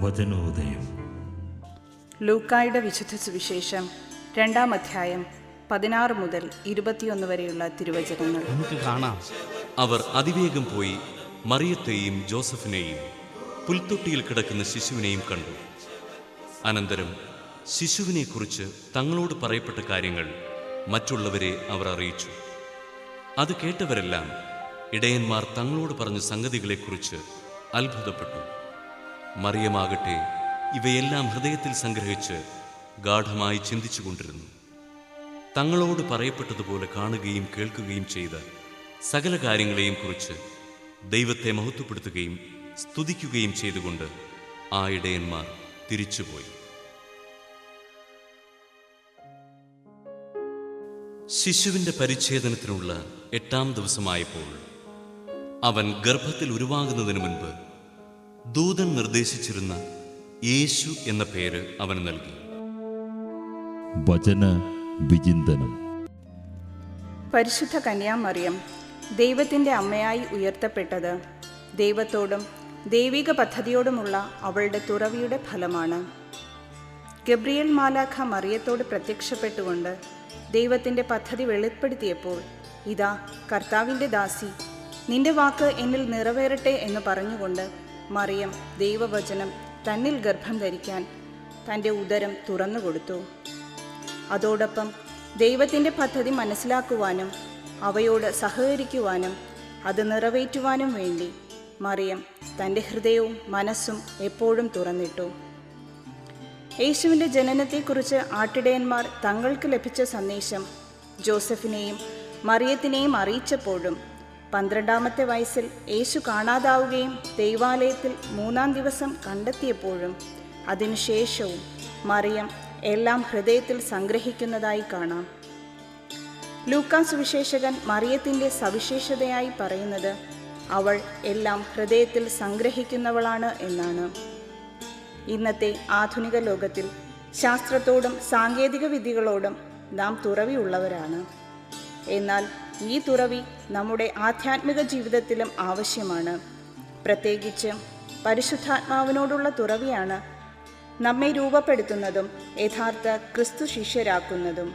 വചനോദയം. ലൂക്കായുടെ വിശുദ്ധ സുവിശേഷം 2-ാം അധ്യായം 16 മുതൽ 21 വരെയുള്ള തിരുവചനങ്ങൾ നമുക്ക് കാണാം. അവർ അതിവേഗം പോയി മറിയത്തെയും ജോസഫിനെയും പുൽത്തൊട്ടിയിൽ കിടക്കുന്ന ശിശുവിനെയും കണ്ടു. അനന്തരം ശിശുവിനെക്കുറിച്ച് തങ്ങളോട് പറയപ്പെട്ട കാര്യങ്ങൾ മറ്റുള്ളവരെ അവർ അറിയിച്ചു. അത് കേട്ടവരെല്ലാം ഇടയന്മാർ തങ്ങളോട് പറഞ്ഞ സംഗതികളെക്കുറിച്ച് അത്ഭുതപ്പെട്ടു. മറിയമാകട്ടെ ഇവയെല്ലാം ഹൃദയത്തിൽ സംഗ്രഹിച്ച് ഗാഢമായി ചിന്തിച്ചുകൊണ്ടിരുന്നു. തങ്ങളോട് പറയപ്പെട്ടതുപോലെ കാണുകയും കേൾക്കുകയും ചെയ്ത സകല കാര്യങ്ങളെയും കുറിച്ച് ദൈവത്തെ മഹത്വപ്പെടുത്തുകയും സ്തുതിക്കുകയും ചെയ്തുകൊണ്ട് ആ ഇടയന്മാർ തിരിച്ചുപോയി. ശിശുവിൻ്റെ പരിച്ഛേദനത്തിനുള്ള 8-ാം ദിവസമായപ്പോൾ അവൻ ഗർഭത്തിൽ ഉരുവാകുന്നതിന് മുൻപ് ദൂതൻ നിർദ്ദേശിച്ചിരുന്ന യേശു എന്ന പേര് അവന് നൽകി. വചന വിചിന്തനം. പരിശുദ്ധ കന്യാമറിയം ദൈവത്തിൻ്റെ അമ്മയായി ഉയർത്തപ്പെട്ടത് ദൈവത്തോടും ദൈവിക പദ്ധതിയോടുമുള്ള അവളുടെ തുറവിയുടെ ഫലമാണ്. ഗബ്രിയേൽ മാലാഖ മറിയത്തോട് പ്രത്യക്ഷപ്പെട്ടുകൊണ്ട് ദൈവത്തിൻ്റെ പദ്ധതി വെളിപ്പെടുത്തിയപ്പോൾ, ഇതാ കർത്താവിൻ്റെ ദാസി, നിന്റെ വാക്ക് എന്നിൽ നിറവേറട്ടെ എന്ന് പറഞ്ഞുകൊണ്ട് മറിയം ദൈവവചനം തന്നിൽ ഗർഭം ധരിക്കാൻ തൻ്റെ ഉദരം തുറന്നുകൊടുത്തു. അതോടൊപ്പം ദൈവത്തിൻ്റെ പദ്ധതി മനസ്സിലാക്കുവാനും അവയോട് സഹകരിക്കുവാനും അത് നിറവേറ്റുവാനും വേണ്ടി മറിയം തൻ്റെ ഹൃദയവും മനസ്സും എപ്പോഴും തുറന്നിട്ടു. യേശുവിൻ്റെ ജനനത്തെക്കുറിച്ച് ആട്ടിടയന്മാർ തങ്ങൾക്ക് ലഭിച്ച സന്ദേശം ജോസഫിനെയും മറിയത്തിനെയും അറിയിച്ചപ്പോഴും 12-ാമത്തെ വയസ്സിൽ യേശു കാണാതാവുകയും ദൈവാലയത്തിൽ 3-ാം ദിവസം കണ്ടെത്തിയപ്പോഴും അതിനുശേഷവും മറിയം എല്ലാം ഹൃദയത്തിൽ സംഗ്രഹിക്കുന്നതായി കാണാം. ലൂക്കാ സുവിശേഷകൻ മറിയത്തിൻ്റെ സവിശേഷതയായി പറയുന്നത് അവൾ എല്ലാം ഹൃദയത്തിൽ സംഗ്രഹിക്കുന്നവളാണ് എന്നാണ്. ഇന്നത്തെ ആധുനിക ലോകത്തിൽ ശാസ്ത്രത്തോടും സാങ്കേതിക വിദ്യകളോടും നാം തുറവിയുള്ളവരാണ്. എന്നാൽ ഈ തുറവി നമ്മുടെ ആധ്യാത്മിക ജീവിതത്തിലും ആവശ്യമാണ്. പ്രത്യേകിച്ച് പരിശുദ്ധാത്മാവിനോടുള്ള തുറവിയാണ് നമ്മെ രൂപപ്പെടുത്തുന്നതും യഥാർത്ഥ ക്രിസ്തു ശിഷ്യരാക്കുന്നതും.